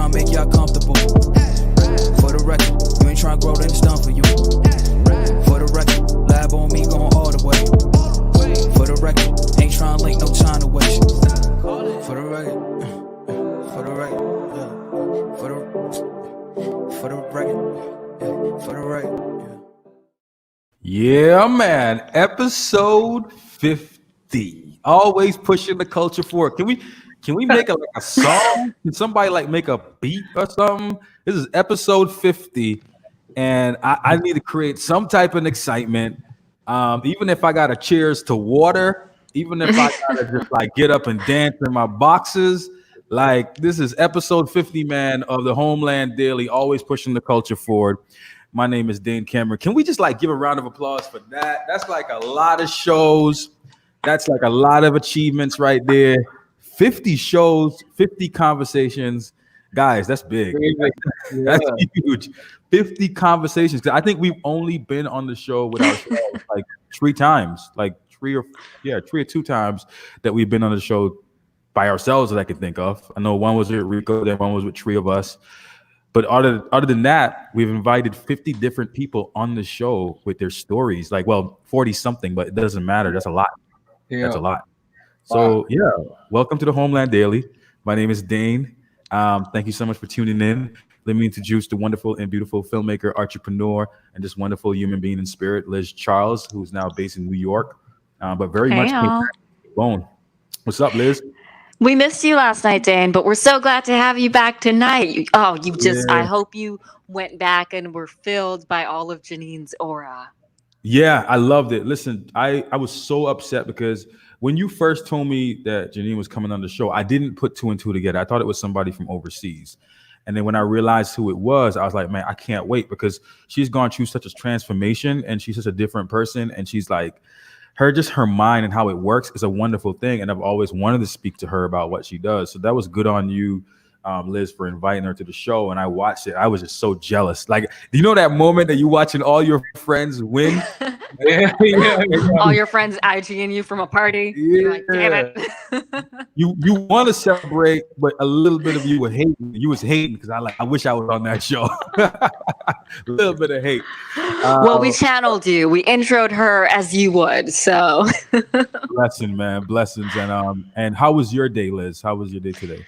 trying to make y'all comfortable. For the record, you ain't trying to grow, then it's done for you. For the record, lab on me going all the way. For the record, ain't trying to link, no time to waste. For the record, for the record, for the record, for the record. Yeah, man. Episode 50. Always pushing the culture forward. Can we make like a song? Can somebody like make a beat or something? This is episode 50, and I need to create some type of excitement. Even if I gotta cheers to water, even if I gotta just like get up and dance in my boxes. Like, this is episode 50, man, of the Homeland Daily, always pushing the culture forward. My name is Dane Cameron. Can we just like give a round of applause for that? That's like a lot of shows. That's like a lot of achievements right there. 50 shows, 50 conversations. Guys, that's big. That's huge. 50 conversations. I think we've only been on the show with ourselves like three times, like three or two times that we've been on the show by ourselves that I can think of. I know one was with Rico, then one was with three of us. But other than that, we've invited 50 different people on the show with their stories. Like, well, 40 something, but it doesn't matter. That's a lot. Yeah. That's a lot. So yeah, welcome to the Homeland Daily. My name is Dane. Thank you so much for tuning in. Let me introduce the wonderful and beautiful filmmaker, entrepreneur, and just wonderful human being in spirit, Liz Charles, who's now based in New York, but very much came back to the bone. What's up, Liz? We missed you last night, Dane, but we're so glad to have you back tonight. I hope you went back and were filled by all of Janine's aura. Yeah, I loved it. Listen, I was so upset because when you first told me that Janine was coming on the show, I didn't put two and two together. I thought it was somebody from overseas. And then when I realized who it was, I was like, man, I can't wait, because she's gone through such a transformation and she's such a different person. And she's like, her mind and how it works is a wonderful thing. And I've always wanted to speak to her about what she does. So that was good on you, Liz, for inviting her to the show. And I watched it. I was just so jealous. Like, do you know that moment that you watching all your friends win? All your friends IGing you from a party. Yeah. You're like, damn it. you want to celebrate, but a little bit of you were hating. You was hating because I wish I was on that show. A little bit of hate. Well, we channeled you. We introed her as you would. So blessing, man, blessings. And how was your day, Liz? How was your day today?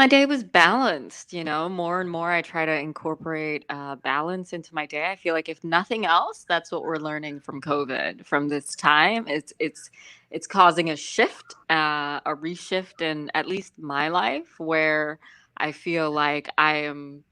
my day was balanced. More and more I try to incorporate balance into my day. I feel like if nothing else, that's what we're learning from COVID, from this time. It's causing a shift, a reshift in at least my life, where I feel like I am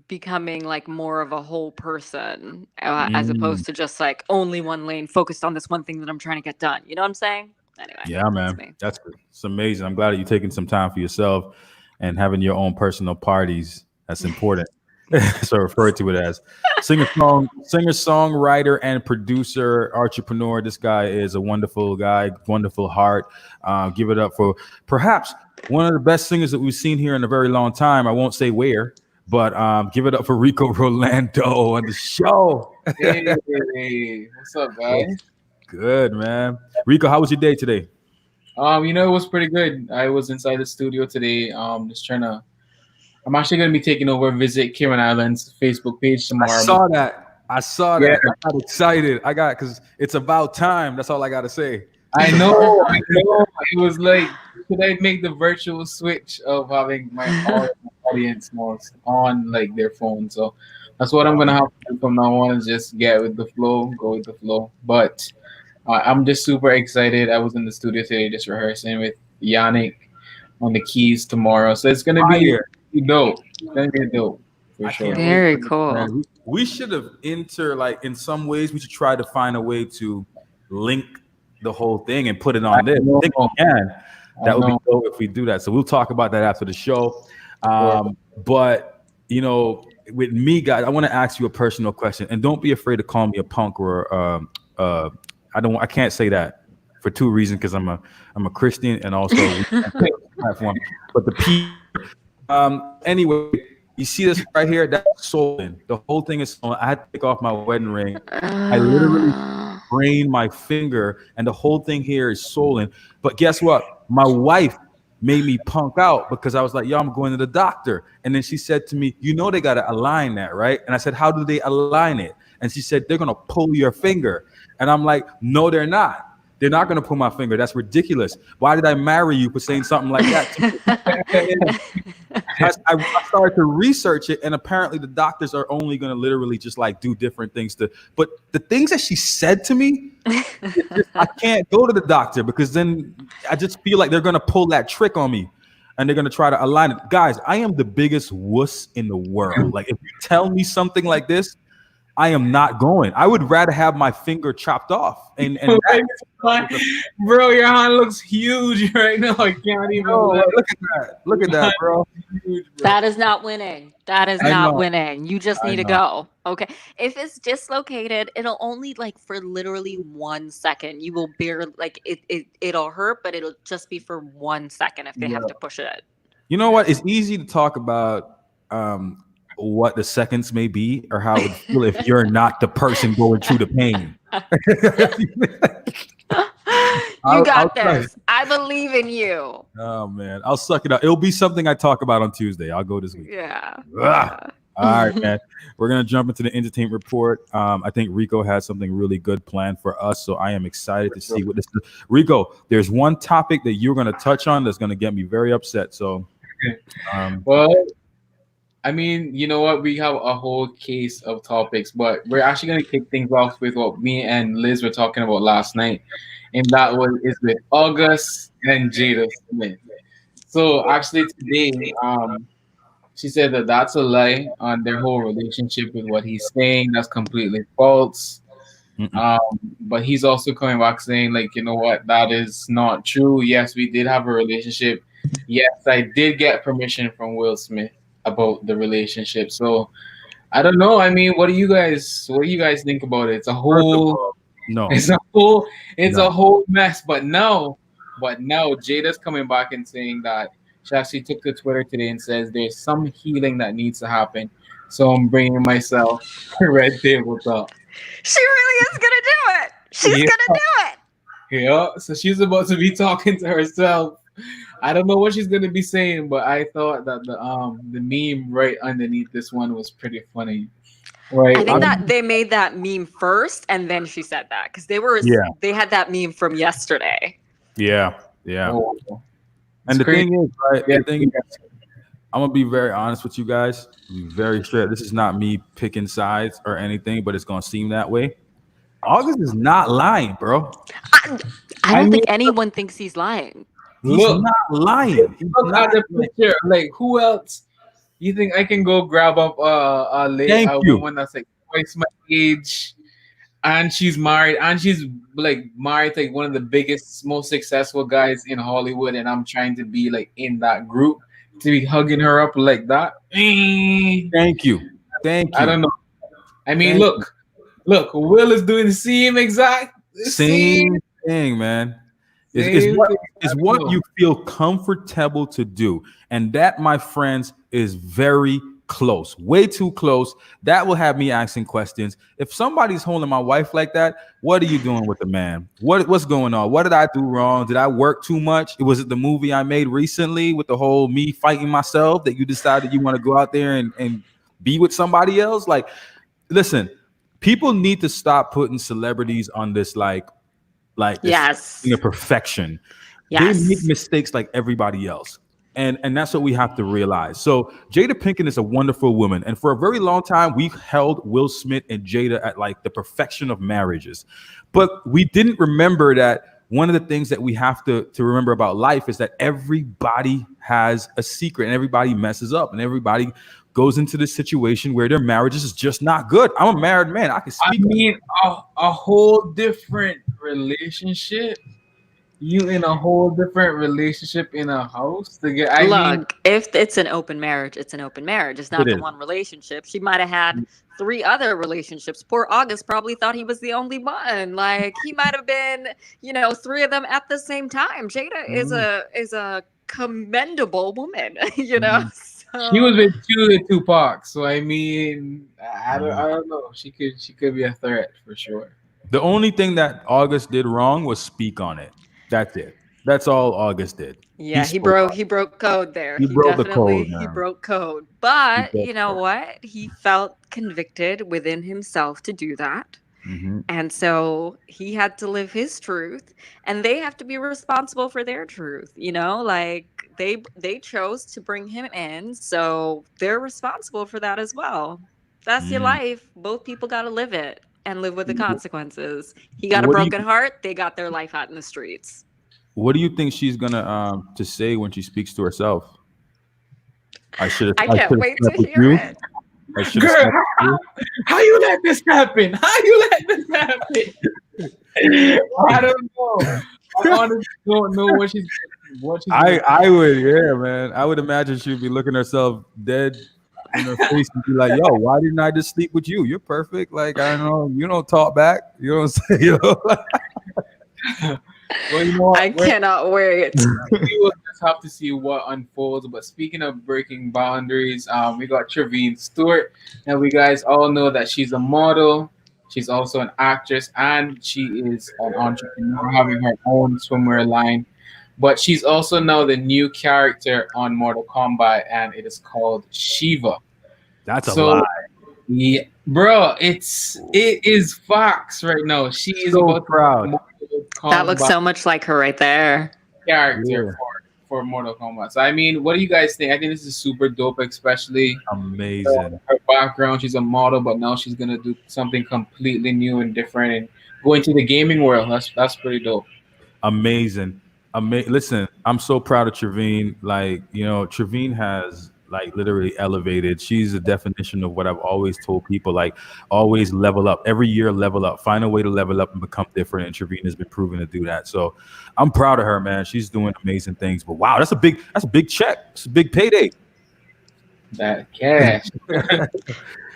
becoming like more of a whole person, as opposed to just like only one lane focused on this one thing that I'm trying to get done. You know what I'm saying? Anyway. Yeah, man. That's amazing. I'm glad that you're taking some time for yourself and having your own personal parties. That's important. So I refer to it as singer, songwriter, and producer, entrepreneur. This guy is a wonderful guy, wonderful heart. Give it up for perhaps one of the best singers that we've seen here in a very long time. I won't say where, but give it up for Rico Rolando on the show. Hey, what's up, guys? Good, man. Rico, how was your day today? It was pretty good. I was inside the studio today. I'm actually going to be taking over Visit Cayman Islands Facebook page tomorrow. I saw that. Yeah. I got excited. Because it's about time. That's all I got to say. I know. It was like, should I make the virtual switch of having my audience on like their phone? So that's what I'm going to have to do from now on, is just get with the flow, go with the flow. But I'm just super excited. I was in the studio today just rehearsing with Yannick on the keys tomorrow. So it's going to be dope. It's going to be dope. For sure. Very cool. Man, we should have in some ways, we should try to find a way to link the whole thing and put it on this. I think we can. That would be dope if we do that. So we'll talk about that after the show. But, with me, guys, I want to ask you a personal question. And don't be afraid to call me a punk or I can't say that for two reasons, because I'm a Christian and also platform. But the people, anyway, you see this right here? That's stolen. The whole thing is stolen. I had to take off my wedding ring. I literally sprained my finger, and the whole thing here is stolen. But guess what? My wife made me punk out because I was like, yo, I'm going to the doctor. And then she said to me, you know, they got to align that, right? And I said, how do they align it? And she said, they're going to pull your finger. And I'm like, no, they're not. They're not going to pull my finger. That's ridiculous. Why did I marry you for saying something like that? I started to research it, and apparently the doctors are only going to literally just like do different things to. But the things that she said to me, I can't go to the doctor because then I just feel like they're going to pull that trick on me, and they're going to try to align it. Guys, I am the biggest wuss in the world. Like if you tell me something like this, I am not going. I would rather have my finger chopped off. And bro, your hand looks huge right now. I can't even. look at that. Look at that, bro. Huge, bro. That is not winning. That is not winning. You just need to go. Okay. If it's dislocated, it'll only like for literally 1 second. You will barely like it'll hurt, but it'll just be for 1 second if they have to push it. You know what? It's easy to talk about what the seconds may be or how it would feel if you're not the person going through the pain. You got this. I believe in you. Oh man, I'll suck it up. It'll be something I talk about on Tuesday. I'll go this week. Yeah. All right, man. We're gonna jump into the entertainment report. I think Rico has something really good planned for us, so I am excited to see what this is. Rico, there's one topic that you're gonna touch on that's gonna get me very upset. So, well, I mean, you know what? We have a whole case of topics, but we're actually going to kick things off with what me and Liz were talking about last night, and that is with August and Jada Smith. So actually today, she said that that's a lie on their whole relationship with what he's saying. That's completely false. But he's also coming back saying, like, you know what? That is not true. Yes, we did have a relationship. Yes, I did get permission from Will Smith about the relationship. So I don't know. I mean, what do you guys think about it? It's a whole a whole mess. But now Jada's coming back and saying that she actually took to Twitter today and says there's some healing that needs to happen. So I'm bringing myself red table talk. She really is gonna do it. She's gonna do it. Yeah. So she's about to be talking to herself. I don't know what she's gonna be saying, but I thought that the meme right underneath this one was pretty funny. Right. I think that they made that meme first, and then she said that because they had that meme from yesterday. Yeah. Oh, and the thing is, right? Yeah. The thing is, I'm gonna be very honest with you guys. Be very straight. This is not me picking sides or anything, but it's gonna seem that way. August is not lying, bro. I don't think anyone thinks he's lying. He's not lying. Look at the picture. Like, who else? You think I can go grab up a woman that's like twice my age, and she's married, and she's like married to like one of the biggest, most successful guys in Hollywood, and I'm trying to be like in that group to be hugging her up like that? Thank you. I don't know. I mean, look, Will is doing the same thing, man. It's what you feel comfortable to do. And that, my friends, is very close, way too close. That will have me asking questions. If somebody's holding my wife like that, what are you doing with the man? What's going on? What did I do wrong? Did I work too much? Was it the movie I made recently with the whole me fighting myself that you decided you want to go out there and be with somebody else? Like, listen, people need to stop putting celebrities on this this thing of perfection. They make mistakes like everybody else. And that's what we have to realize. So Jada Pinkett is a wonderful woman. And for a very long time, we held Will Smith and Jada at like the perfection of marriages. But we didn't remember that one of the things that we have to remember about life is that everybody has a secret and everybody messes up and everybody goes into this situation where their marriages is just not good. I'm a married man. I can speak. I mean, a whole different relationship. You in a whole different relationship in a house to get. If it's an open marriage, it's an open marriage. It's not the one relationship. She might have had 3 other relationships. Poor August probably thought he was the only one. Like he might have been, 3 of them at the same time. Jada is a commendable woman, So. She was with Tupac, so I mean, I don't know. She could be a threat for sure. The only thing that August did wrong was speak on it. That's it. That's all August did. Yeah, spoke out. he broke code there. He He broke the definitely code, he man. broke code. He But broke you the know code. what? He felt convicted within himself to do that. Hmm. And so he had to live his truth and they have to be responsible for their truth, you know? Like they chose to bring him in, so they're responsible for that as well. That's your Mm. life. Both people got to live it and live with the consequences. He got a What do broken you heart, they got their life out in the streets. What do you think she's gonna to say when she speaks to herself? I I can't should have wait to slept with hear you. it. I should have Girl, slept with you. how you let this happen? How you let this happen? I don't know. I honestly don't know what she's gonna. I would, yeah, man. I would imagine she'd be looking herself dead in her face and be like, "Yo, why didn't I just sleep with you? You're perfect. Like, I don't know, you don't talk back. You don't say, you know." Well, you know what? I cannot wait. We will just have to see what unfolds. But speaking of breaking boundaries, we got Trevine Stewart, and we guys all know that she's a model. She's also an actress, and she is an entrepreneur, having her own swimwear line. But she's also now the new character on Mortal Kombat, and it is called Shiva. That's a So, lie. yeah, bro, it is Fox right now. She is So about to be proud. Mortal That looks Kombat so much like her right there. character Yeah. for Mortal Kombat. So I mean, what do you guys think? I think this is super dope, especially Amazing. her background. She's a model, but now she's gonna do something completely new and different and go into the gaming world. That's pretty dope. Amazing. Listen, I'm so proud of Trevine. Like, Trevine has like literally elevated. She's a definition of what I've always told people, like always level up. Every year level up. Find a way to level up and become different. And Trevine has been proven to do that. So I'm proud of her, man. She's doing amazing things. But wow, that's a big check. It's a big payday. That cash.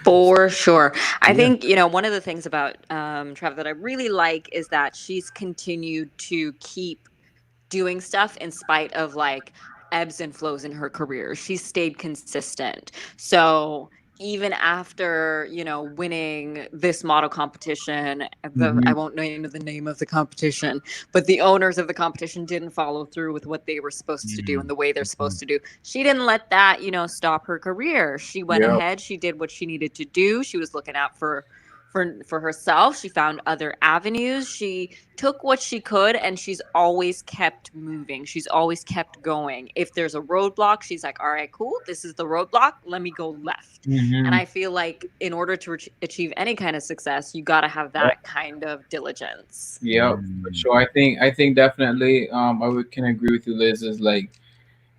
For sure. I Yeah. think, one of the things about Trev that I really like is that she's continued to keep doing stuff in spite of like ebbs and flows in her career. She's stayed consistent. So even after, winning this model competition, I Mhm. won't name the name of the competition, but the owners of the competition didn't follow through with what they were supposed to do and the way they're supposed to do. She didn't let that, stop her career. She went Yeah. ahead, she did what she needed to do. She was looking out for herself. She found other avenues. She took what she could and she's always kept moving. She's always kept going. If there's a roadblock, she's like, all right, cool. This is the roadblock. Let me go left. And Mhm. I feel like in order to achieve any kind of success, you got to have that kind of diligence. Yeah, for sure. I think definitely can agree with you, Liz, is like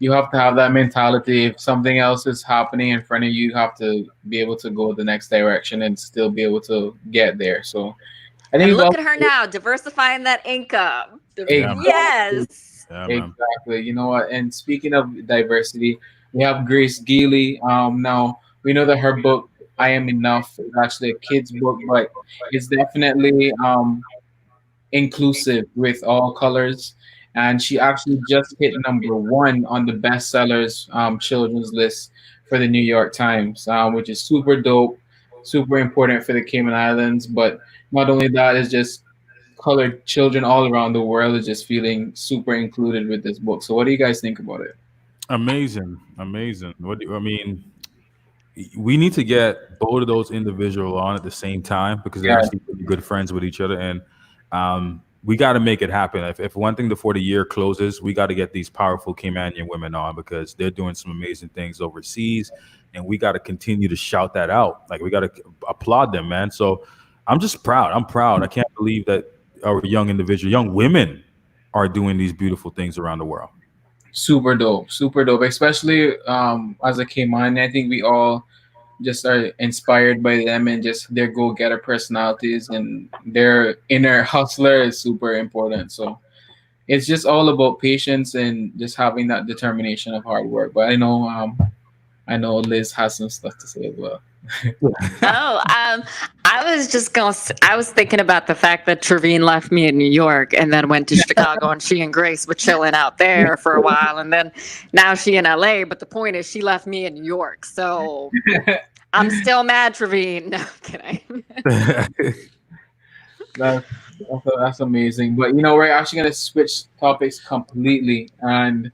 you have to have that mentality. If something else is happening in front of you, you have to be able to go the next direction and still be able to get there. So I think And it's look also at her now, diversifying that income. Yeah, man. exactly, Yes. Yeah, man. exactly. You know what? And speaking of diversity, we have Grace Geely. Now we know that her book "I Am Enough" is actually a kid's book, but it's definitely inclusive with all colors. And she actually just hit number one on the bestsellers children's list for the New York Times, which is super dope, super important for the Cayman Islands. But not only that, it's just colored children all around the world is just feeling super included with this book. So, what do you guys think about it? Amazing. Amazing. I mean, we need to get both of those individuals on at the same time because they're Yeah, actually really good friends with each other, and we got to make it happen. If one thing before the year closes, we got to get these powerful Caymanian women on because they're doing some amazing things overseas, and we got to continue to shout that out. Like we got to applaud them, man. So I'm just proud. I'm proud. I can't believe that our young women, are doing these beautiful things around the world. super dope, super dope. Especially as a Cayman, I think we all just are inspired by them and just their go-getter personalities and their inner hustler is super important. So it's just all about patience and just having that determination of hard work. But I know Liz has some stuff to say as well. Oh, I was thinking about the fact that Trevine left me in New York and then went to Chicago and she and Grace were chilling out there for a while. And then now she in LA. But the point is she left me in New York. So I'm still mad, Trevine. No, I'm kidding. That's That's amazing. But you know, we're actually gonna switch topics completely. And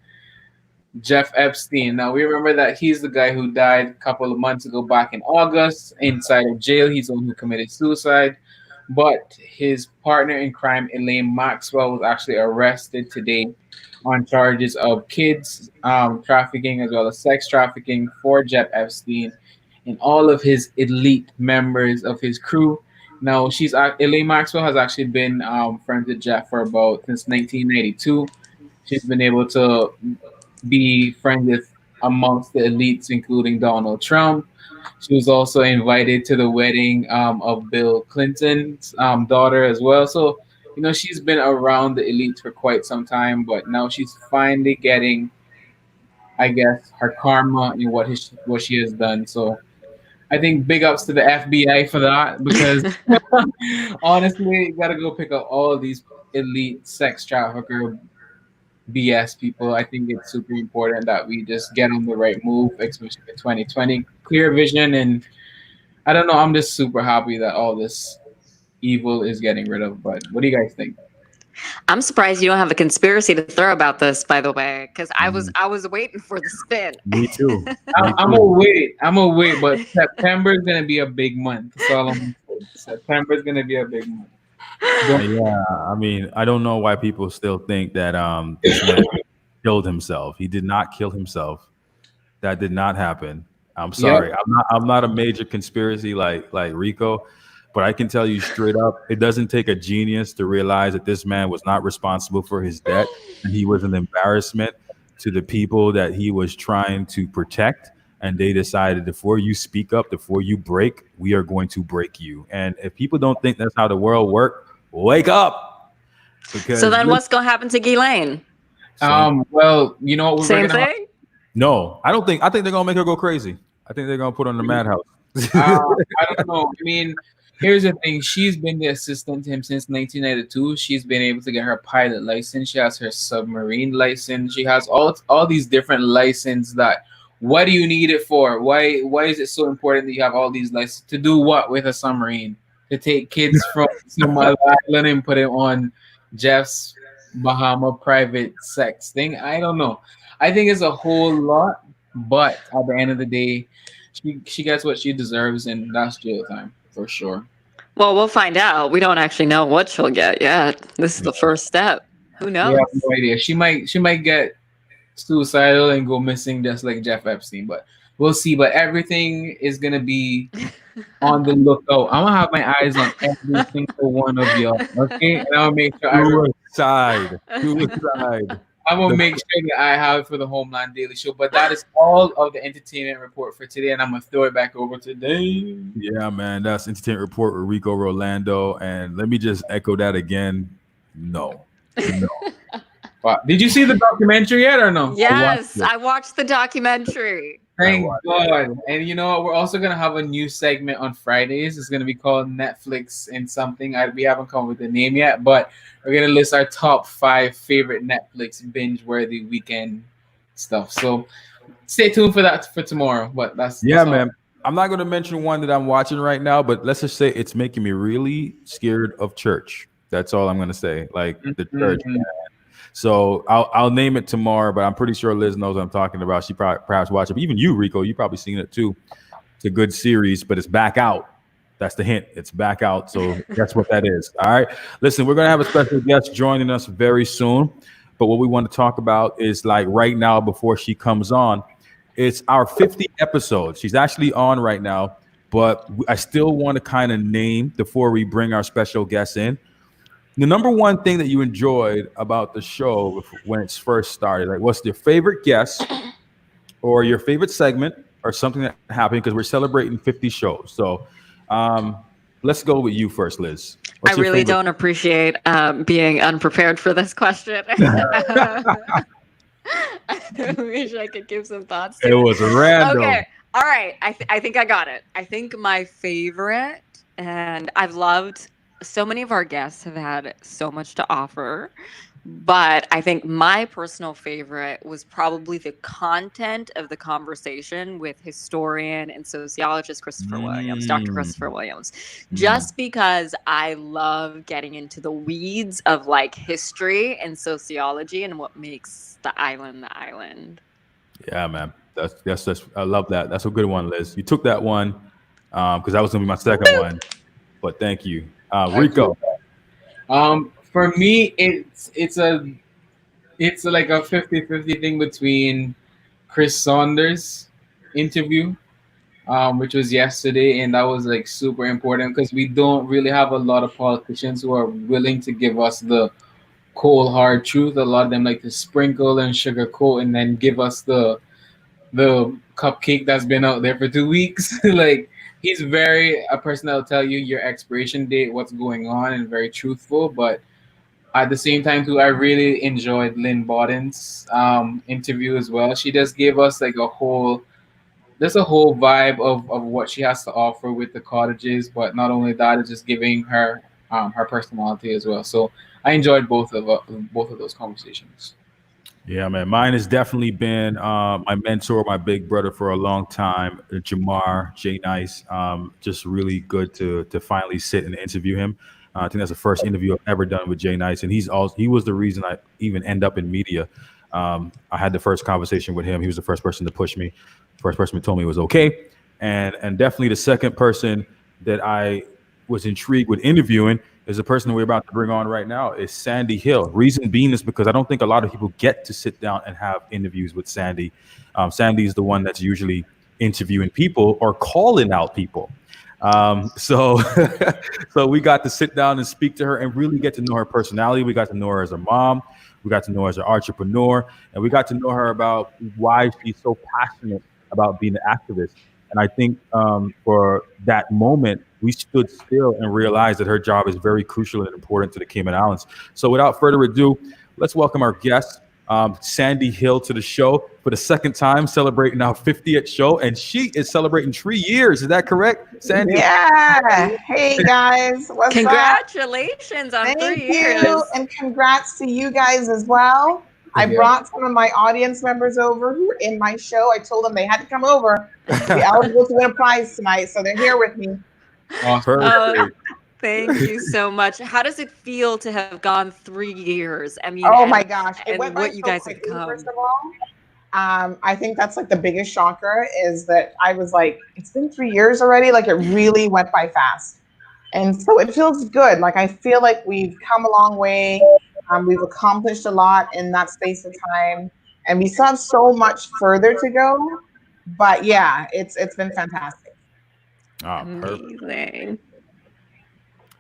Jeff Epstein. Now we remember that he's the guy who died a couple of months ago back in August inside of jail. He's the one who committed suicide. But his partner in crime, Elaine Maxwell, was actually arrested today on charges of kids trafficking as well as sex trafficking for Jeff Epstein and all of his elite members of his crew. Now, Elaine Maxwell has actually been friends with Jeff for about since 1992. She's been able to be friends with amongst the elites, including Donald Trump. She was also invited to the wedding of Bill Clinton's daughter as well. So, you know, she's been around the elites for quite some time, but now she's finally getting, I guess, her karma in what she has done. So, I think big ups to the FBI for that because honestly, you gotta go pick up all of these elite sex trafficker BS people. I think it's super important that we just get on the right move, especially in 2020. Clear vision, and I don't know. I'm just super happy that all this evil is getting rid of. But what do you guys think? I'm surprised you don't have a conspiracy to throw about this, by the way, because I was waiting for the spin. Me too. Me I'm too. gonna wait. I'm gonna wait. But September is gonna be a big month. That's all I'm gonna say. September is gonna be a big month. Yeah, I mean, I don't know why people still think that this man killed himself. He did not kill himself. That did not happen. I'm Yep. sorry. I'm not a major conspiracy like Rico, but I can tell you straight up, it doesn't take a genius to realize that this man was not responsible for his death and he was an embarrassment to the people that he was trying to protect. And they decided before you speak up, before you break, we are going to break you. And if people don't think that's how the world works, wake up. Because So then, what's gonna happen to Ghislaine? Well, you know what we're Same gonna thing. no, I don't think. I think they're gonna make her go crazy. I think they're gonna put her in the madhouse. I don't know. I mean, here's the thing. She's been the assistant to him since 1992. She's been able to get her pilot license. She has her submarine license. She has all these different licenses that what do you need it for? Why is it so important that you have all these licenses? To do what with a submarine? To take kids from some other island and put it on Jeff's Bahama private sex thing? I don't know. I think it's a whole lot, but at the end of the day, she gets what she deserves, and that's jail time for sure. Well, we'll find out. We don't actually know what she'll get yet. This is the first step. Who We knows? have no idea. She might get suicidal and go missing just like Jeff Epstein, but we'll see. But everything is gonna be on the lookout. I'm gonna have my eyes on every single one of y'all. Okay, and I'll make sure Suicide. Suicide. I'm gonna make sure that I have it for the Homeland Daily Show. But that is all of the entertainment report for today, and I'm gonna throw it back over to Dave. Yeah, man. That's Entertainment Report with Rico Rolando. And let me just echo that again. No. No. Wow. Did you see the documentary yet or no? Yes, I watched the documentary. Thank God. And you know what? We're also gonna have a new segment on Fridays. It's gonna be called Netflix and something. We haven't come up with the name yet, but we're gonna list our top 5 favorite Netflix binge-worthy weekend stuff. So stay tuned for that for tomorrow. But that's all. Man. I'm not going to mention one that I'm watching right now, but let's just say it's making me really scared of church. That's all I'm going to say. Like the church. Mhm. So I'll name it tomorrow, but I'm pretty sure Liz knows what I'm talking about. She perhaps watched it. But even you, Rico, you probably seen it too. It's a good series, but it's back out. That's the hint. It's back out. So that's what that is. All right. Listen, we're going to have a special guest joining us very soon. But what we want to talk about is like right now before she comes on, it's our 50th episode. She's actually on right now, but I still want to kind of name before we bring our special guest in. The number one thing that you enjoyed about the show when it's first started, like what's your favorite guest or your favorite segment or something that happened because we're celebrating 50 shows. So let's go with you first, Liz. I really don't appreciate being unprepared for this question. I wish I could give some thoughts to It was random. Okay. All right. I think I got it. I think my favorite, and I've loved so many of our guests have had so much to offer. But I think my personal favorite was probably the content of the conversation with historian and sociologist Christopher Williams, Dr. Mm, Christopher Williams, mm. just because I love getting into the weeds of like history and sociology and what makes the island the island. Yeah, man. That's I love that. That's a good one, Liz. You took that one because that was gonna be my second Woo! one. But thank you, I appreciate Rico. that. For me, it's like a 50-50 thing between Chris Saunders interview, which was yesterday, and that was like super important because we don't really have a lot of politicians who are willing to give us the cold hard truth. A lot of them like to sprinkle and sugarcoat and then give us the cupcake that's been out there for 2 weeks. Like he's very a person that'll tell you your expiration date, what's going on, and very truthful. But at the same time, too, I really enjoyed Lynn Bawden's interview as well. She just gave us like there's a whole vibe of what she has to offer with the cottages. But not only that, it's just giving her personality as well. So I enjoyed both of those conversations. Yeah, man. Mine has definitely been my mentor, my big brother for a long time, Jamar J Nice. Just really good to finally sit and interview him. I think that's the first interview I've ever done with Jay Nice, and he was the reason I even end up in media. I had the first conversation with him. He was the first person to push me, first person who told me it was okay, and definitely the second person that I was intrigued with interviewing is the person we're about to bring on right now is Sandy Hill. Reason being is because I don't think a lot of people get to sit down and have interviews with Sandy. Sandy is the one that's usually interviewing people or calling out people. So so we got to sit down and speak to her and really get to know her personality. We got to know her as a mom. We got to know her as an entrepreneur, and we got to know her about why she's so passionate about being an activist. And I think for that moment, we stood still and realized that her job is very crucial and important to the Cayman Islands. So without further ado, let's welcome our guest, Sandy Hill, to the show for the second time, celebrating our 50th show. And she is celebrating 3 years. Is that correct, Sandy? Yeah. Hey guys, what's up? Congratulations on Thank 3 years. you, and congrats to you guys as well. I Yeah. brought some of my audience members over who were in my show. I told them they had to come over to be eligible to win a prize tonight, so they're here with me. Awesome. Perfect. Thank you so much. How does it feel to have gone 3 years? I mean, Oh my gosh, it and went by what you so guys have quickly. come. First of all, I think that's like the biggest shocker is that I was like, it's been 3 years already. Like it really went by fast. And so it feels good. Like I feel like we've come a long way. We've accomplished a lot in that space of time, and we still have so much further to go. But yeah, it's been fantastic. Ah, perfect. Amazing.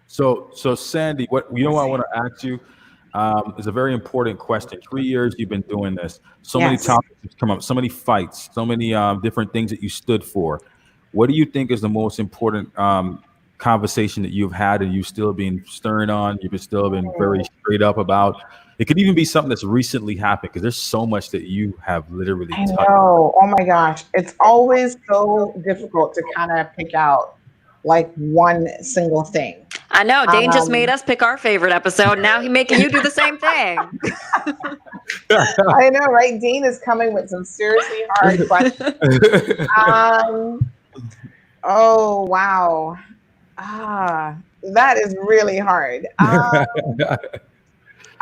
So Sandy, what I want to ask you is a very important question. 3 years you've been doing this. So many Yes. topics have come up, so many fights, so many different things that you stood for. What do you think is the most important conversation that you've had and you've still been stern on? You've still been very straight up about. It could even be something that's recently happened because there's so much that you have literally I touched. know. Oh my gosh. It's always so difficult to kind of pick out like one single thing. I know. Dane just Um, made us pick our favorite episode. Now he's making you do the same thing. I know, right? Dean is coming with some seriously hard questions. Um, oh wow. That is really hard.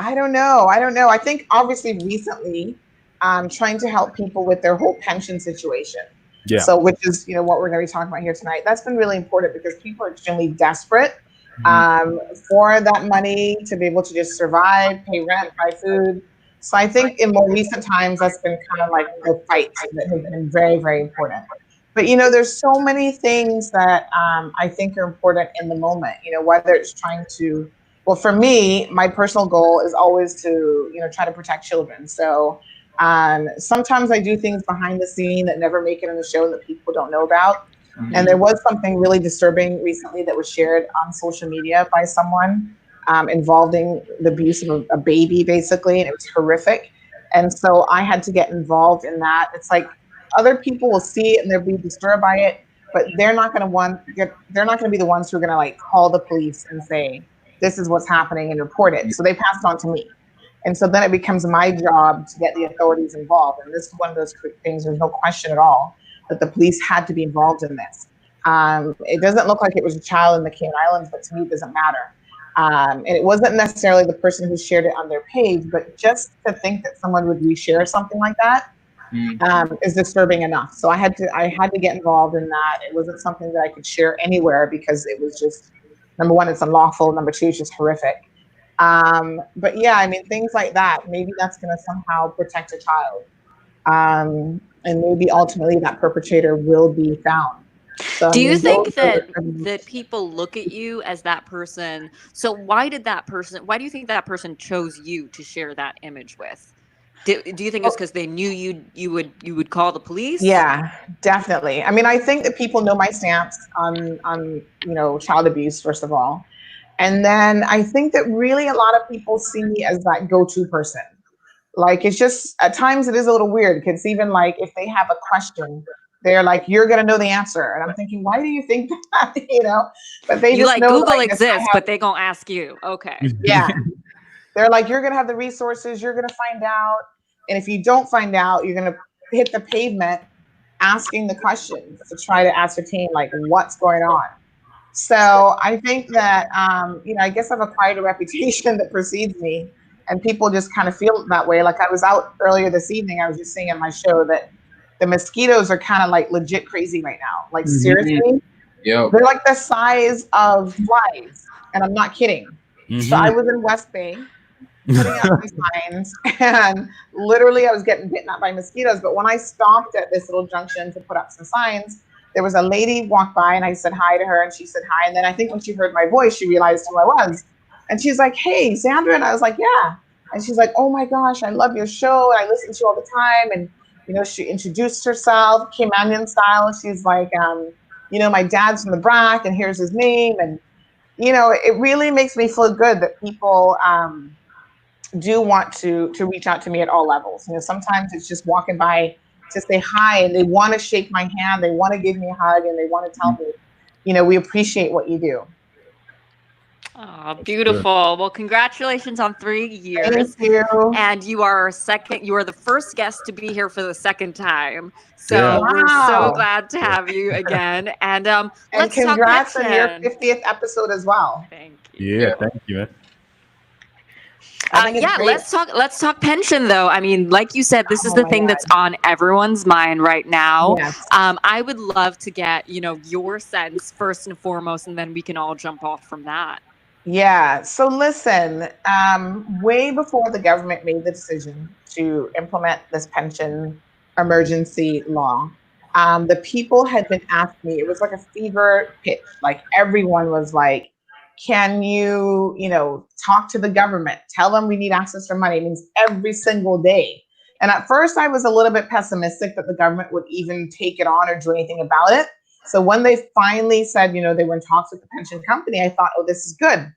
I don't know. I think obviously recently, trying to help people with their whole pension situation. Yeah. So, which is what we're going to be talking about here tonight. That's been really important because people are extremely desperate for that money to be able to just survive, pay rent, buy food. So I think in more recent times, that's been kind of like the fight that has been very, very important. But there's so many things that I think are important in the moment. Whether it's trying to, well, for me, my personal goal is always to try to protect children. So sometimes I do things behind the scene that never make it in the show that people don't know about. And there was something really disturbing recently that was shared on social media by someone involving the abuse of a baby, basically, and it was horrific. And so I had to get involved in that. It's like other people will see it and they'll be disturbed by it, but they're not going to be the ones who are going to like call the police and say this is what's happening and report it. So they pass it on to me. And so then it becomes my job to get the authorities involved. And this is one of those quick things, there's no question at all that the police had to be involved in this. It doesn't look like it was a child in the Cayman Islands, but to me, it doesn't matter. And it wasn't necessarily the person who shared it on their page, but just to think that someone would reshare something like that is disturbing enough. So I had to get involved in that. It wasn't something that I could share anywhere because it was just, number one, it's unlawful. Number two, it's just horrific. But yeah, I mean, things like that, maybe that's going to somehow protect a child. And maybe ultimately that perpetrator will be found. So, Do I you mean, think those that people look at you as that person? So why do you think that person chose you to share that image with? Do you think it's because they knew you would call the police? Yeah, definitely. I mean, I think that people know my stance on child abuse, first of all. And then I think that really a lot of people see me as that go-to person. Like, it's just, at times it is a little weird because even like if they have a question, they're like, you're going to know the answer. And I'm thinking, why do you think that? But they You just like know Google that exists, but they gonna ask you. Okay. yeah. They're like, you're going to have the resources, you're going to find out. And if you don't find out, you're going to hit the pavement asking the questions to try to ascertain like what's going on. So I think that, I guess I've acquired a reputation that precedes me, and people just kind of feel that way. Like, I was out earlier this evening, I was just saying in my show that the mosquitoes are kind of like legit crazy right now. Like, seriously, Yo. they're like the size of flies, and I'm not kidding. So I was in West Bay putting up some signs, and literally I was getting bitten up by mosquitoes. But when I stopped at this little junction to put up some signs, there was a lady walked by, and I said hi to her, and she said hi. And then I think when she heard my voice, she realized who I was. And she's like, hey, Sandra. And I was like, yeah. And she's like, oh my gosh, I love your show. I listen to you all the time. And, she introduced herself, Caymanian style. She's like, my dad's from the BRAC, and here's his name. And, it really makes me feel good that people do want to reach out to me at all levels. Sometimes it's just walking by to say hi, and they want to shake my hand, they want to give me a hug, and they want to tell me, we appreciate what you do. Oh, beautiful. Well, congratulations on 3 years. Thank you. And you are the first guest to be here for the second time. So we're so glad to have you again. And let's congrats talk on your 50th episode as well. Thank you. Yeah, thank you, man. Let's talk pension though. I mean, like you said, this is the thing that's on everyone's mind right now. Yes. I would love to get, your sense first and foremost, and then we can all jump off from that. Yeah. So listen, way before the government made the decision to implement this pension emergency law, the people had been asking me, it was like a fever pitch. Like, everyone was like, can you, talk to the government, tell them we need access to money. It means every single day. And at first I was a little bit pessimistic that the government would even take it on or do anything about it. So when they finally said, they were in talks with the pension company, I thought, oh, this is good.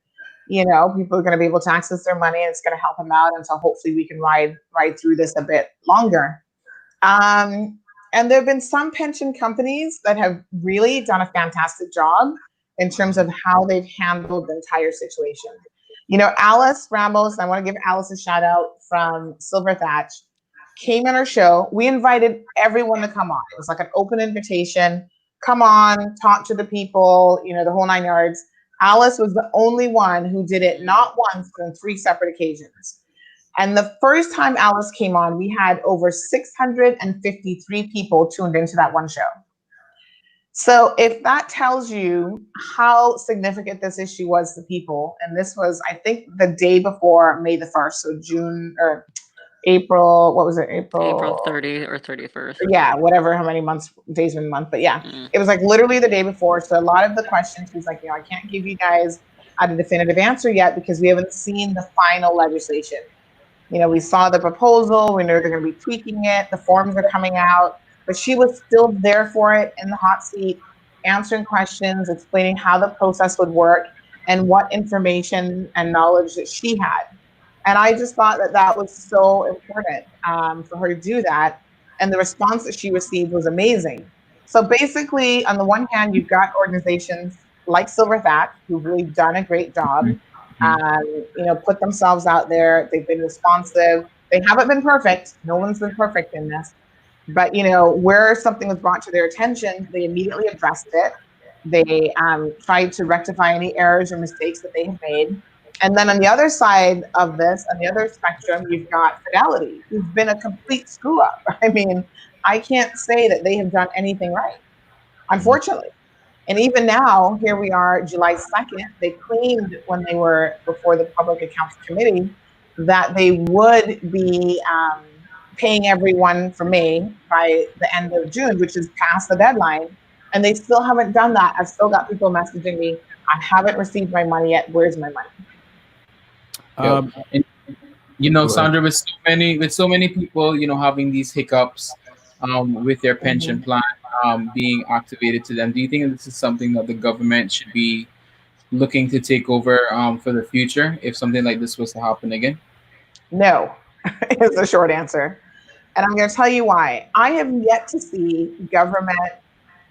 People are going to be able to access their money, and it's going to help them out. And so hopefully we can ride through this a bit longer. And there have been some pension companies that have really done a fantastic job in terms of how they've handled the entire situation. Alice Ramos, and I want to give Alice a shout out from Silver Thatch, came on our show. We invited everyone to come on. It was like an open invitation. Come on, talk to the people, the whole 9 yards. Alice was the only one who did it not once, but on 3 separate occasions. And the first time Alice came on, we had over 653 people tuned into that one show. So if that tells you how significant this issue was to people, and this was, I think, the day before May the 1st, so June or April, what was it? April 30th or 31st. Yeah, whatever, how many days in a month. But yeah, It was like literally the day before. So a lot of the questions, he's like, I can't give you guys a definitive answer yet because we haven't seen the final legislation. We saw the proposal. We know they're going to be tweaking it. The forms are coming out. But she was still there for it in the hot seat, answering questions, explaining how the process would work and what information and knowledge that she had. And I just thought that was so important for her to do that. And the response that she received was amazing. So basically, on the one hand, you've got organizations like Silver Thatch who've really done a great job. Put themselves out there. They've been responsive. They haven't been perfect. No one's been perfect in this. But where something was brought to their attention, they immediately addressed it. They tried to rectify any errors or mistakes that they have made. And then on the other side of this, on the other spectrum, you've got Fidelity, who's been a complete screw up. I mean, I can't say that they have done anything right, unfortunately. And even now, here we are, July 2nd, they claimed when they were before the Public Accounts Committee that they would be paying everyone for May by the end of June, which is past the deadline. And they still haven't done that. I've still got people messaging me, I haven't received my money yet. Where's my money? And, Sandra, with so many people, having these hiccups with their pension plan being activated to them, do you think this is something that the government should be looking to take over for the future if something like this was to happen again? No, is the short answer. And I'm going to tell you why. I have yet to see government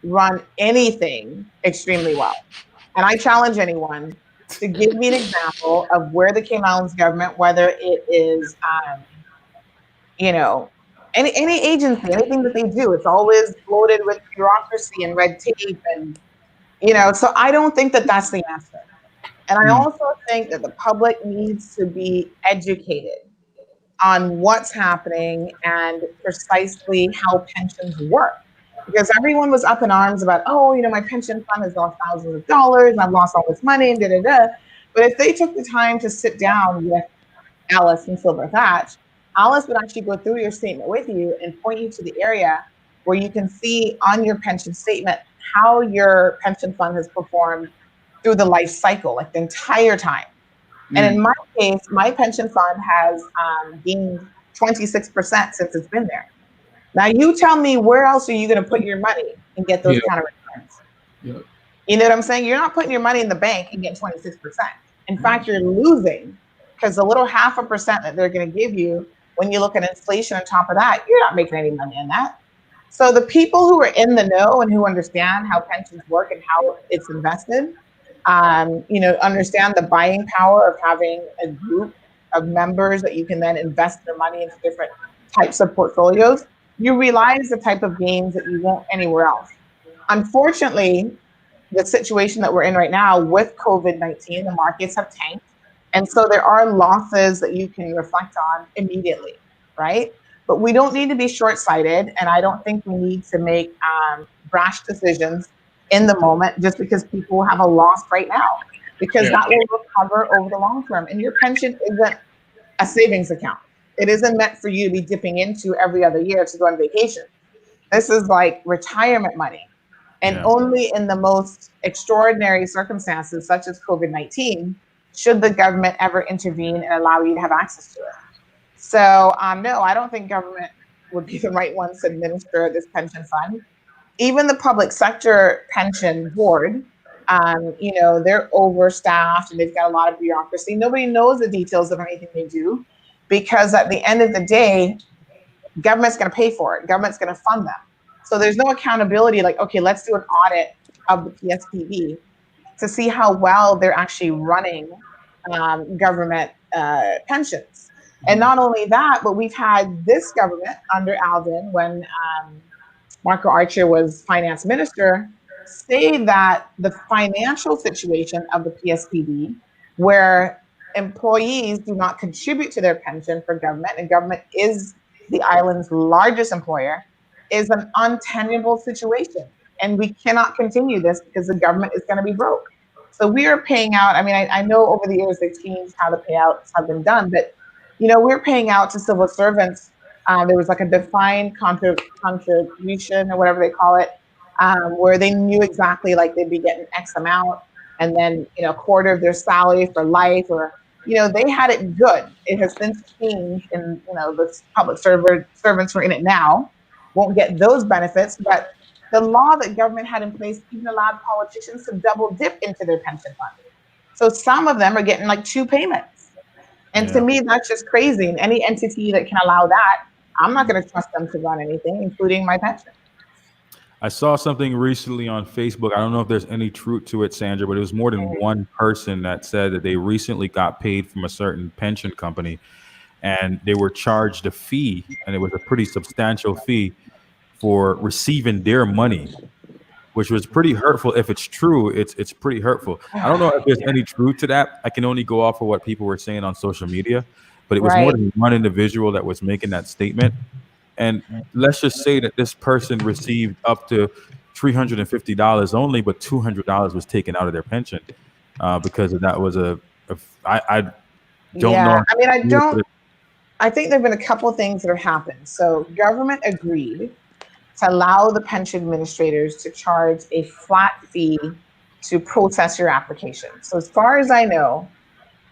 run anything extremely well. And I challenge anyone to give me an example of where the Cayman Islands government, whether it is, any agency, anything that they do, it's always bloated with bureaucracy and red tape. And, so I don't think that that's the answer. And I also think that the public needs to be educated on what's happening and precisely how pensions work. Because everyone was up in arms about, my pension fund has lost thousands of dollars, I've lost all this money, and da-da-da. But if they took the time to sit down with Alice and Silver Thatch, Alice would actually go through your statement with you and point you to the area where you can see on your pension statement how your pension fund has performed through the life cycle, like the entire time. And in my case, my pension fund has gained 26% since it's been there. Now, you tell me, where else are you going to put your money and get those kind of returns? Yep. You know what I'm saying? You're not putting your money in the bank and getting 26%. In fact, you're losing, because the little 0.5% that they're going to give you, when you look at inflation on top of that, you're not making any money in that. So the people who are in the know and who understand how pensions work and how it's invested, understand the buying power of having a group of members that you can then invest their money into different types of portfolios, you realize the type of gains that you won't anywhere else. Unfortunately, the situation that we're in right now with COVID-19, the markets have tanked. And so there are losses that you can reflect on immediately, right? But we don't need to be short-sighted. And I don't think we need to make brash decisions in the moment just because people have a loss right now, because that will recover over the long term. And your pension isn't a savings account. It isn't meant for you to be dipping into every other year to go on vacation. This is like retirement money. And only in the most extraordinary circumstances, such as COVID-19, should the government ever intervene and allow you to have access to it. So, no, I don't think government would be the right ones to administer this pension fund. Even the public sector pension board, they're overstaffed and they've got a lot of bureaucracy. Nobody knows the details of anything they do, because at the end of the day, government's going to pay for it. Government's going to fund them. So there's no accountability like, okay, let's do an audit of the PSPB to see how well they're actually running government pensions. And not only that, but we've had this government under Alvin, when Marco Archer was finance minister, say that the financial situation of the PSPB, where employees do not contribute to their pension for government, and government is the island's largest employer, is an untenable situation. And we cannot continue this because the government is going to be broke. So we are paying out. I mean, I know over the years they've changed how the payouts have been done, but we're paying out to civil servants. There was like a defined contribution or whatever they call it, where they knew exactly like they'd be getting X amount, and then a quarter of their salary for life, or they had it good. It has since changed, and the public servants who are in it now won't get those benefits. But the law that government had in place even allowed politicians to double dip into their pension fund. So some of them are getting like 2 payments. And to me, that's just crazy. And any entity that can allow that, I'm not going to trust them to run anything, including my pension. I saw something recently on Facebook. I don't know if there's any truth to it, Sandra, but it was more than one person that said that they recently got paid from a certain pension company and they were charged a fee, and it was a pretty substantial fee for receiving their money, which was pretty hurtful. If it's true, it's pretty hurtful. I don't know if there's any truth to that. I can only go off of what people were saying on social media, but it was more Right. than one individual that was making that statement. And let's just say that this person received up to $350 only, but $200 was taken out of their pension because of that was I don't Yeah. know. I mean, I think there've been a couple of things that have happened. So government agreed to allow the pension administrators to charge a flat fee to process your application. So as far as I know,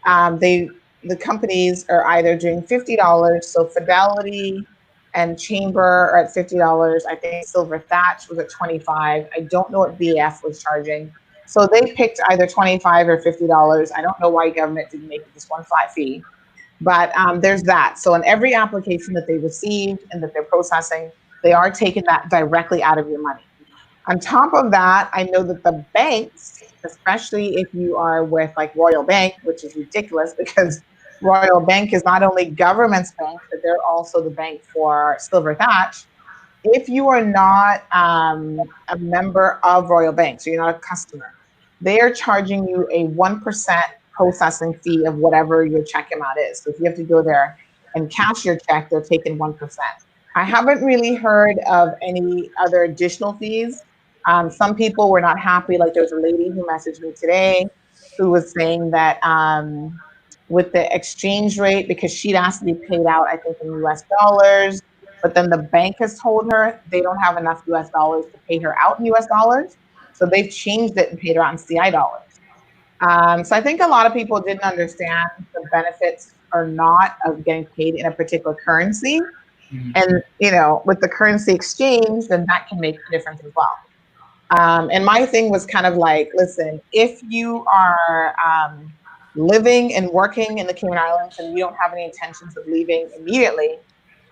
the companies are either doing $50. So Fidelity and Chamber are at $50. I think Silver Thatch was at 25. I don't know what BF was charging. So they picked either 25 or $50. I don't know why government didn't make it just one flat fee. But there's that. So in every application that they received and that they're processing, they are taking that directly out of your money. On top of that, I know that the banks, especially if you are with like Royal Bank, which is ridiculous because Royal Bank is not only government's bank, but they're also the bank for Silver Thatch. If you are not a member of Royal Bank, so you're not a customer, they are charging you a 1% processing fee of whatever your check amount is. So if you have to go there and cash your check, they're taking 1%. I haven't really heard of any other additional fees. Some people were not happy. Like there's a lady who messaged me today who was saying that with the exchange rate, because she'd asked to be paid out, I think in US dollars, but then the bank has told her they don't have enough US dollars to pay her out in US dollars. So they've changed it and paid her out in CI dollars. So I think a lot of people didn't understand the benefits or not of getting paid in a particular currency. And, you know, with the currency exchange, then that can make a difference as well. And my thing was kind of like, listen, if you are living and working in the Cayman Islands and you don't have any intentions of leaving immediately,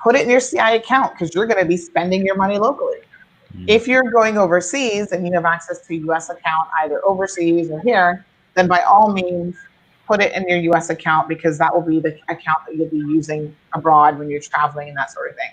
put it in your CI account because you're going to be spending your money locally. If you're going overseas and you have access to a US account, either overseas or here, then by all means, put it in your US account because that will be the account that you'll be using abroad when you're traveling and that sort of thing.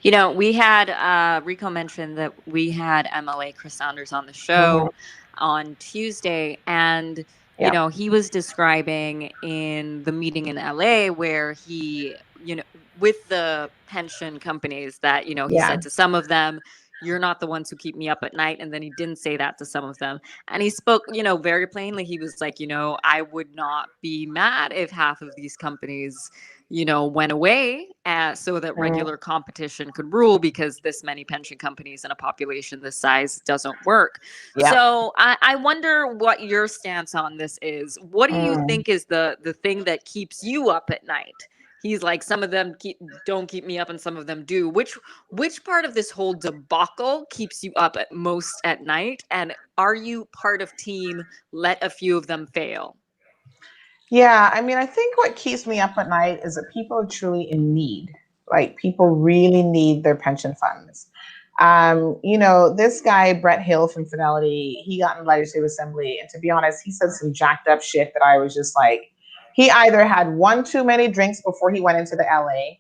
You know, we had Rico mentioned that we had MLA Chris Saunders on the show on Tuesday, and you know, he was describing in the meeting in LA where he, you know, with the pension companies that, you know, he said to some of them, you're not the ones who keep me up at night. And then he didn't say that to some of them. And he spoke, you know, very plainly. He was like, you know, I would not be mad if half of these companies, you know, went away so that regular competition could rule because this many pension companies in a population this size doesn't work. So I wonder what your stance on this is. What do you think is the thing that keeps you up at night? He's like, some of them don't keep me up and some of them do. Which part of this whole debacle keeps you up at most at night? And are you part of team let a few of them fail? Yeah, I mean, I think what keeps me up at night is that people are truly in need. Like people really need their pension funds. You know, this guy, Brett Hill from Fidelity, he got in the Legislative Assembly. And to be honest, he said some jacked up shit that I was just like, he either had one too many drinks before he went into the LA,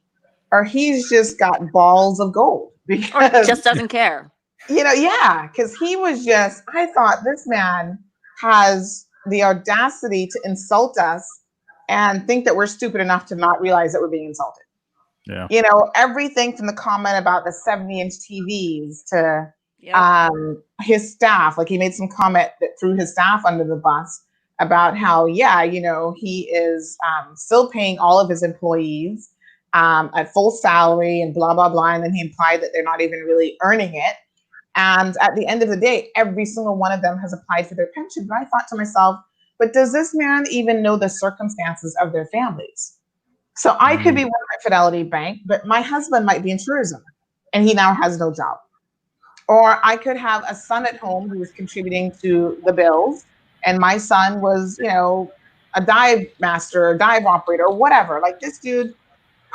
or he's just got balls of gold. Or just doesn't care. You know, yeah, because he was just, I thought this man has the audacity to insult us and think that we're stupid enough to not realize that we're being insulted. Yeah. You know, everything from the comment about the 70-inch TVs to his staff. Like he made some comment that threw his staff under the bus about how, yeah, you know, he is still paying all of his employees at full salary and blah, blah, blah. And then he implied that they're not even really earning it. And at the end of the day, every single one of them has applied for their pension. But I thought to myself, but does this man even know the circumstances of their families? So I could be working at Fidelity Bank, but my husband might be in tourism and he now has no job. Or I could have a son at home who is contributing to the bills and my son was, you know, a dive master or dive operator or whatever. Like this dude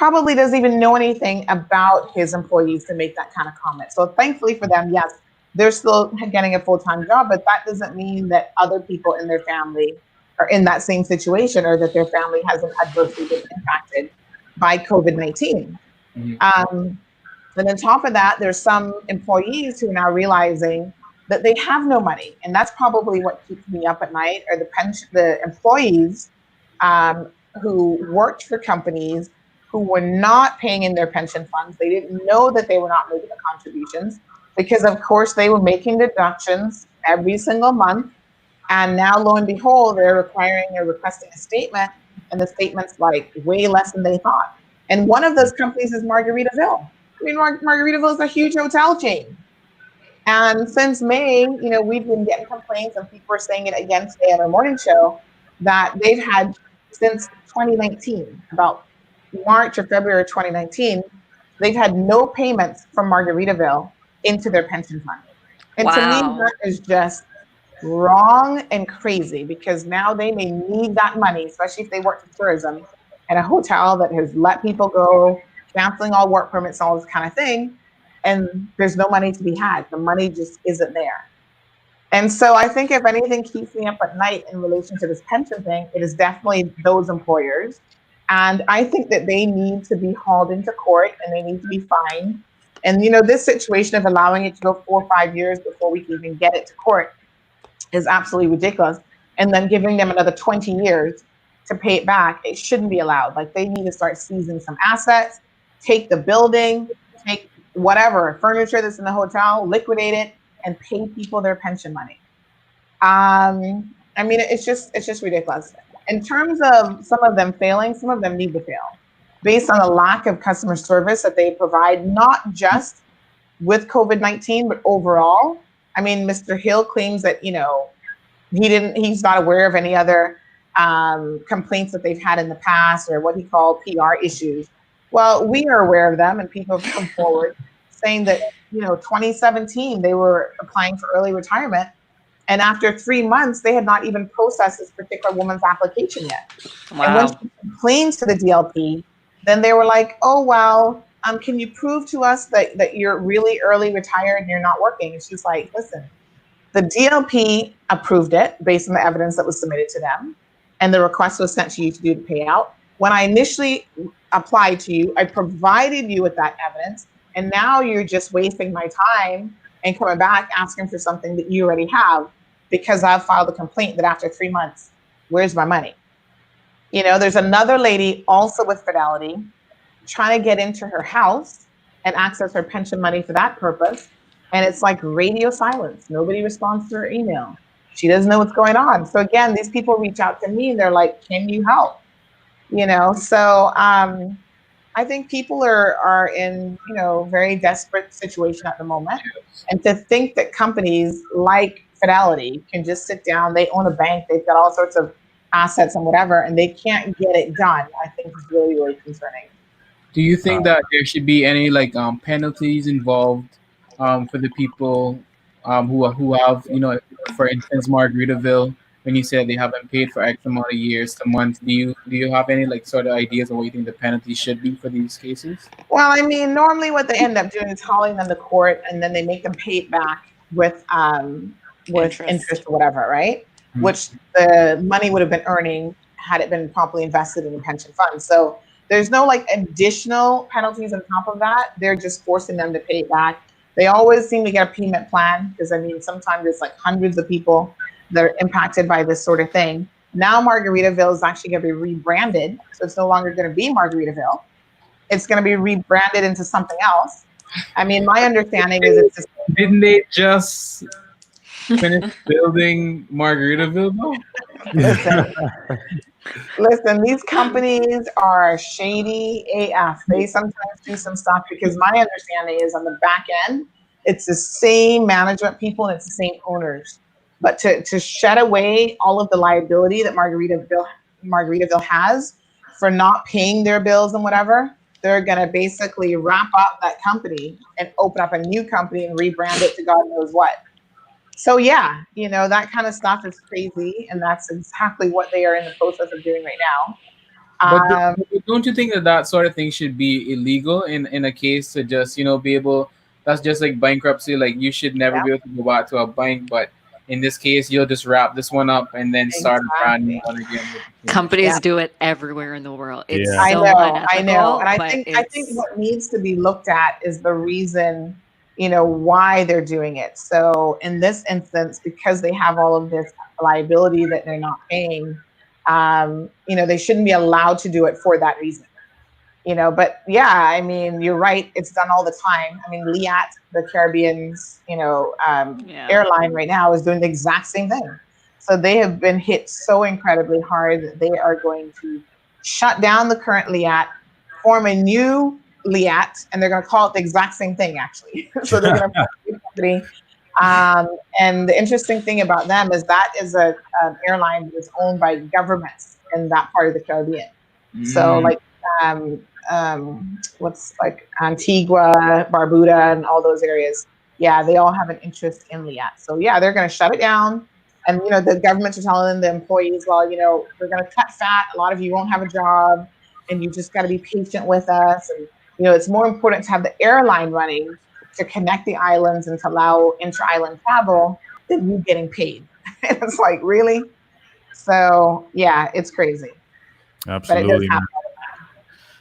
probably doesn't even know anything about his employees to make that kind of comment. So thankfully for them, yes, they're still getting a full-time job, but that doesn't mean that other people in their family are in that same situation or that their family hasn't adversely been impacted by COVID-19. Mhm. And on top of that, there's some employees who are now realizing that they have no money, and that's probably what keeps me up at night. Are the employees who worked for companies who were not paying in their pension funds. They didn't know that they were not making the contributions because, of course, they were making deductions every single month. And now, lo and behold, they're requesting a statement, and the statement's like way less than they thought. And one of those companies is Margaritaville. I mean, Margaritaville is a huge hotel chain. And since May, we've been getting complaints, and people are saying it again today on our morning show, that they've had since 2019, about March or February 2019, they've had no payments from Margaritaville into their pension fund. And to me, Wow. that is just wrong and crazy because now they may need that money, especially if they work in tourism at a hotel that has let people go, canceling all work permits, all this kind of thing. And there's no money to be had. The money just isn't there. And so I think if anything keeps me up at night in relation to this pension thing, it is definitely those employers. And I think that they need to be hauled into court and they need to be fined. And, this situation of allowing it to go 4 or 5 years before we can even get it to court is absolutely ridiculous. And then giving them another 20 years to pay it back, it shouldn't be allowed. Like they need to start seizing some assets, take the building, take whatever furniture that's in the hotel, liquidate it, and pay people their pension money. I mean, it's just ridiculous. In terms of some of them failing, some of them need to fail based on the lack of customer service that they provide, not just with COVID-19, but overall. I mean, Mr. Hill claims that, he's not aware of any other complaints that they've had in the past or what he called PR issues. Well, we are aware of them, and people have come forward saying that, 2017, they were applying for early retirement. And after 3 months, they had not even processed this particular woman's application yet. And when Wow. she complained to the DLP, then they were like, oh, well, can you prove to us that you're really early retired and you're not working? And she's like, listen, the DLP approved it based on the evidence that was submitted to them. And the request was sent to you to do the payout. When I initially applied to you, I provided you with that evidence. And now you're just wasting my time and coming back asking for something that you already have because I've filed a complaint that after 3 months, where's my money? There's another lady also with Fidelity trying to get into her house and access her pension money for that purpose. And it's like radio silence. Nobody responds to her email. She doesn't know what's going on. So again, these people reach out to me and they're like, can you help? So I think people are in, very desperate situation at the moment. And to think that companies like Fidelity can just sit down, they own a bank, they've got all sorts of assets and whatever, and they can't get it done, I think is really, really concerning. Do you think that there should be any penalties involved for the people who have, for instance, Margaritaville, when you said they haven't paid for X amount of years to months, do you have any sort of ideas of what you think the penalty should be for these cases? Well, I mean, normally what they end up doing is hauling them to court, and then they make them pay it back with interest or whatever, right? Mhm. Which the money would have been earning had it been properly invested in the pension fund. So there's no additional penalties on top of that. They're just forcing them to pay it back. They always seem to get a payment plan because, I mean, sometimes it's hundreds of people that are impacted by this sort of thing. Now Margaritaville is actually going to be rebranded. So it's no longer going to be Margaritaville. It's going to be rebranded into something else. I mean, my understanding is it's just... Didn't they just finish building Margaritaville though? Listen, these companies are shady AF. They sometimes do some stuff because my understanding is on the back end, it's the same management people and it's the same owners. But to shed away all of the liability that Margaritaville has for not paying their bills and whatever, they're going to basically wrap up that company and open up a new company and rebrand it to God knows what. So yeah, that kind of stuff is crazy, and that's exactly what they are in the process of doing right But Um, don't you think that that sort of thing should be illegal in a case to just be able? That's just like bankruptcy. Like you should never yeah, be able to go back to a bank, but in this case, you'll just wrap this one up and then start a brand new exactly. one again with the same issue. Yeah. Companies do it everywhere in the world. It's Yeah. so I know. unethical, And but I think it's what needs to be looked at is the reason, why they're doing it. So in this instance, because they have all of this liability that they're not paying, they shouldn't be allowed to do it for that reason. But yeah, I mean, you're right. It's done all the time. I mean, Liat, the Caribbean's, yeah. airline right now is doing the exact same thing. So they have been hit so incredibly hard that they are going to shut down the current Liat, form a new Liat, and they're going to call it the exact same thing, actually. So they're going to form a new company. And the interesting thing about them is that is an airline that is owned by governments in that part of the Caribbean. So Mm. like what's like Antigua, Barbuda, and all those areas. Yeah, they all have an interest in Liat. So yeah, they're going to shut it down. And the governments are telling the employees, well, we're going to cut fat. A lot of you won't have a job, and you just got to be patient with us. And it's more important to have the airline running to connect the islands and to allow intra-island travel than you getting paid. It's like, really? So yeah, it's crazy, but it does Absolutely, man. happen.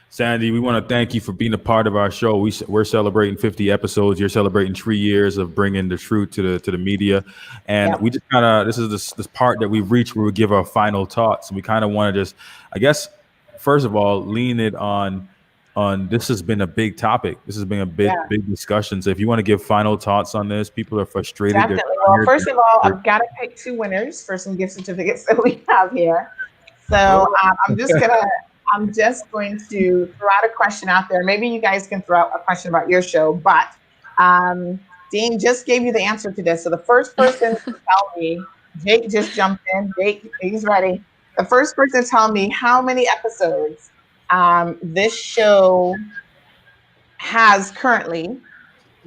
Sandy, we want to thank you for being a part of our show. We're celebrating 50 episodes. You're celebrating 3 years of bringing the truth to the media, and Yep. we just kind of this is this part that we've reached where we give our final thoughts, and we kind of want to just, I guess, first of all, lean it on this has been a big topic. This has been a big Yeah. big discussion. So if you want to give final thoughts on this, people are frustrated. They're Definitely. Well, tired. first of all, I've got to pick two winners for some gift certificates that we have here. So I'm just going to throw out a question out there. Maybe you guys can throw out a question about your show, but Dean just gave you the answer to this. So the first person to tell me, Jake just jumped in. Jake, he's ready. The first person to tell me how many episodes this show has currently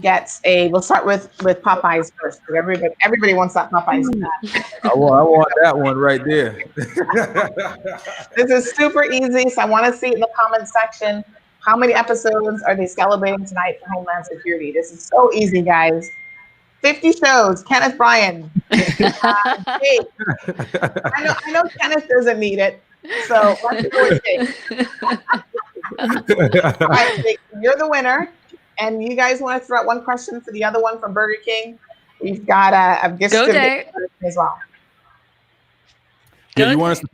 gets a. We'll start with Popeyes first. Everybody wants that Popeyes. I want that one right there. This is super easy, so I want to see it in the comment section. How many episodes are they celebrating tonight for Homeland Security? This is so easy, guys. 50 shows. Kenneth Bryan. Jake. I know Kenneth doesn't need it, so let's go with Jake. All right, Jake, you're the winner. And you guys want to throw out one question for the other one from Burger King? We've got a gift certificate as well. Yeah, you want us to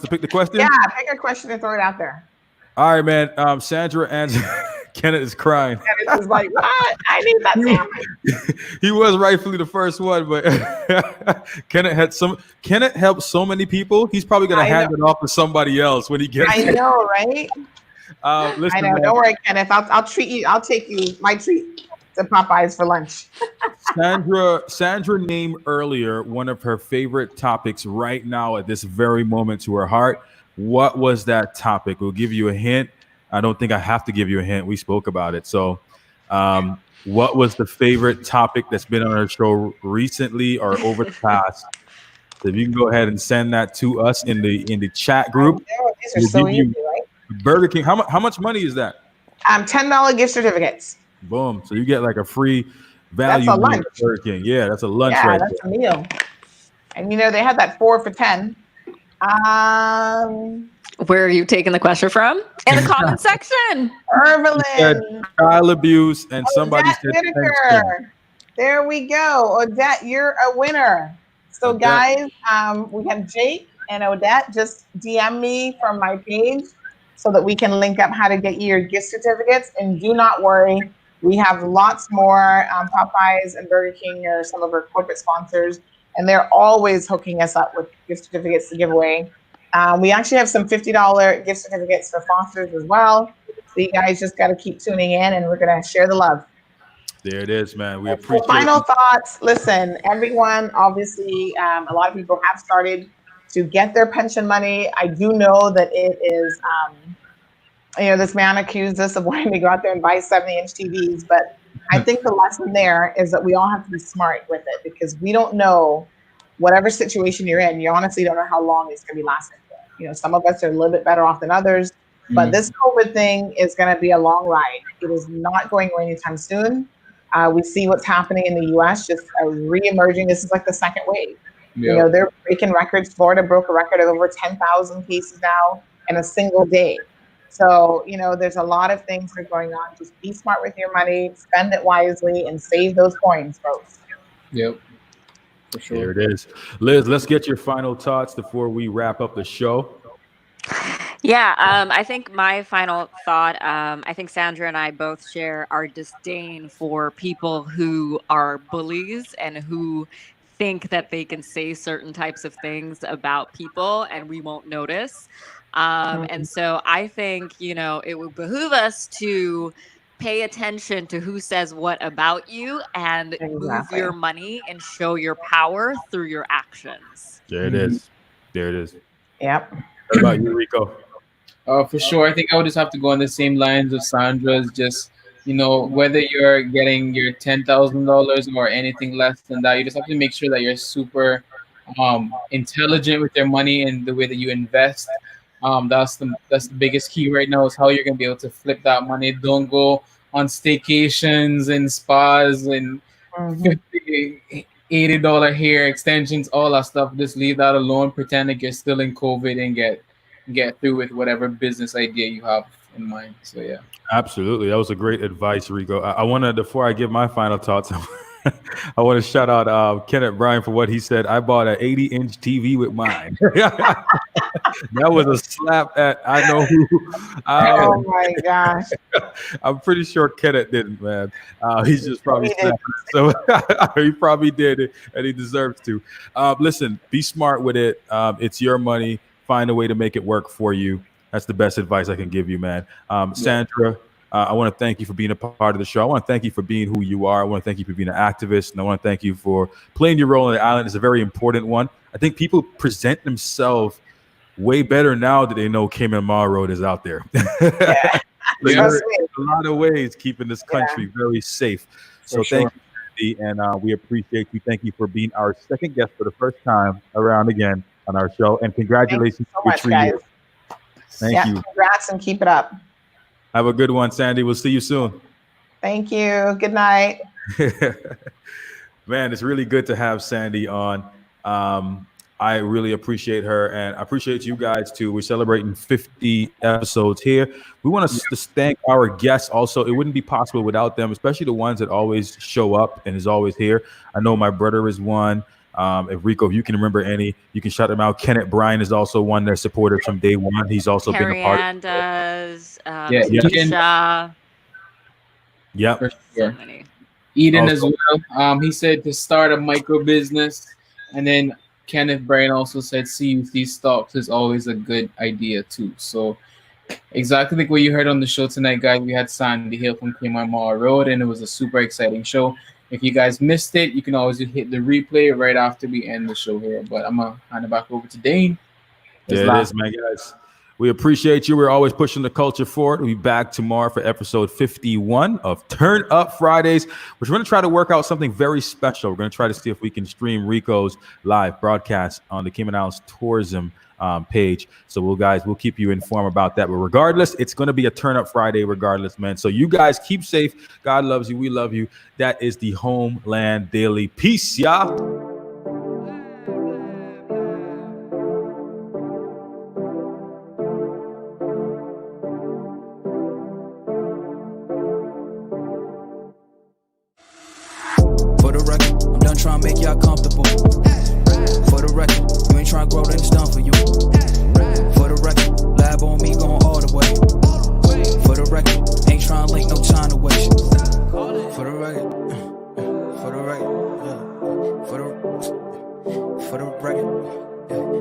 pick the question? Yeah, pick a question and throw it out there. All right, man. Sandra and Kenneth is crying. Kenneth is like, what? I need that sandwich. He was rightfully the first one, but Kenneth helped so many people. He's probably gonna hand it off to somebody else when he gets I know, right? listen, I know. man. Don't worry, Kenneth. I'll treat you. I'll take you my treat to Popeyes for lunch. Sandra named earlier one of her favorite topics right now at this very moment to her heart. What was that topic? We'll give you a hint. I don't think I have to give you a hint. We spoke about it. So, what was the favorite topic that's been on our show recently or over the past? So if you can go ahead and send that to us in the chat group. These are so easy, right? Burger King. How much money is that? $10 gift certificates. Boom. So you get like a free value. That's a lunch. at Burger King. Yeah, that's a lunch Yeah, right that's there. a meal. And they had that 4 for $10. Where are you taking the question from? In the comment section. Evelyn. Child abuse and somebody Odette said Whitaker. There we go. Odette, you're a winner. So Odette. guys, we have Jake and Odette. Just DM me from my page so that we can link up how to get you your gift certificates. And do not worry, we have lots more. Popeyes and Burger King are some of our corporate sponsors, and they're always hooking us up with gift certificates to give away. We actually have some $50 gift certificates for Foster's as well. So you guys just got to keep tuning in, and we're going to share the love. There it is, man. We So appreciate final thoughts. Listen, everyone, obviously, a lot of people have started to get their pension money. I do know that it is, this man accused us of wanting to go out there and buy 70-inch TVs, but I think the lesson there is that we all have to be smart with it because we don't know whatever situation you're in. You honestly don't know how long it's going to be lasting for. some of us are a little bit better off than others. But this COVID thing is going to be a long ride. It is not going away anytime soon. We see what's happening in the U.S. just re-emerging. This is like the second wave. Yep. They're breaking records. Florida broke a record of over 10,000 cases now in a single day. So, there's a lot of things that are going on. Just be smart with your money, spend it wisely, and save those coins, folks. Yep. For sure. There it is. Liz, let's get your final thoughts before we wrap up the show. Yeah, I think my final thought, I think Sandra and I both share our disdain for people who are bullies and who think that they can say certain types of things about people and we won't notice. And so I think, it would behoove us to pay attention to who says what about you and move your money and show your power through your actions. There it is. There it is. Yep. What about you, Rico? For sure. I think I would just have to go on the same lines of Sandra's. Just, whether you're getting your $10,000 or anything less than that, you just have to make sure that you're super intelligent with your money and the way that you invest. That's the biggest key right now is how you're going to be able to flip that money. Don't go on staycations and spas and $50, $80 hair extensions, all that stuff. Just leave that alone. Pretend like you're still in COVID and get through with whatever business idea you have in mind. So yeah, absolutely, that was a great advice, Rico. I want to, before I give my final thoughts, I want to shout out Kenneth Bryan for what he said. I bought an 80-inch TV with mine. That was a slap at I know who. Oh my gosh! I'm pretty sure Kenneth didn't, man. He's just probably snapping. So he probably did, and he deserves to. Listen, be smart with it. It's your money. Find a way to make it work for you. That's the best advice I can give you, man. Sandra, I want to thank you for being a part of the show. I want to thank you for being who you are. I want to thank you for being an activist. And I want to thank you for playing your role on the island. It's a very important one. I think people present themselves way better now that they know Cayman Mall Road is out there. Yeah. There's a lot of ways keeping this country very safe. So thank you, and we appreciate you. Thank you for being our second guest for the first time around again on our show. And congratulations so much, guys. Thank you. Congrats and keep it up. Have a good one, Sandy. We'll see you soon. Thank you. Good night. Man, it's really good to have Sandy on. I really appreciate her, and I appreciate you guys too. We're celebrating 50 episodes here. We want to thank our guests also. It wouldn't be possible without them, especially the ones that always show up and is always here. I know my brother is one. If Rico, if you can remember any, you can shout them out. Kenneth Bryan is also one that supported from day one. He's also been a part of Tisha. Yep. For So many. Eden Also, as well. He said to start a micro business, and then Kenneth Bryan also said CUC stocks is always a good idea too. So exactly like what you heard on the show tonight, guys. We had Sandy Hill from Cayman Mall Road, and it was a super exciting show. If you guys missed it, you can always hit the replay right after we end the show here. But I'm going to hand it back over to Dane. There it is, man, guys. We appreciate you. We're always pushing the culture forward. We'll be back tomorrow for episode 51 of Turn Up Fridays, which we're going to try to work out something very special. We're going to try to see if we can stream Rico's live broadcast on the Cayman Islands Tourism page. So we'll keep you informed about that. But regardless, it's going to be a Turn Up Friday regardless, man. So you guys keep safe. God loves you. We love you. That is the Homeland Daily. Peace, y'all. For the record, I'm done trying to make y'all comfortable. For the record, you ain't trying to grow, then it's done for you. For the record, lab on me going all the way. For the record, ain't trying to link, no time to waste. For the record, for the record, for the record.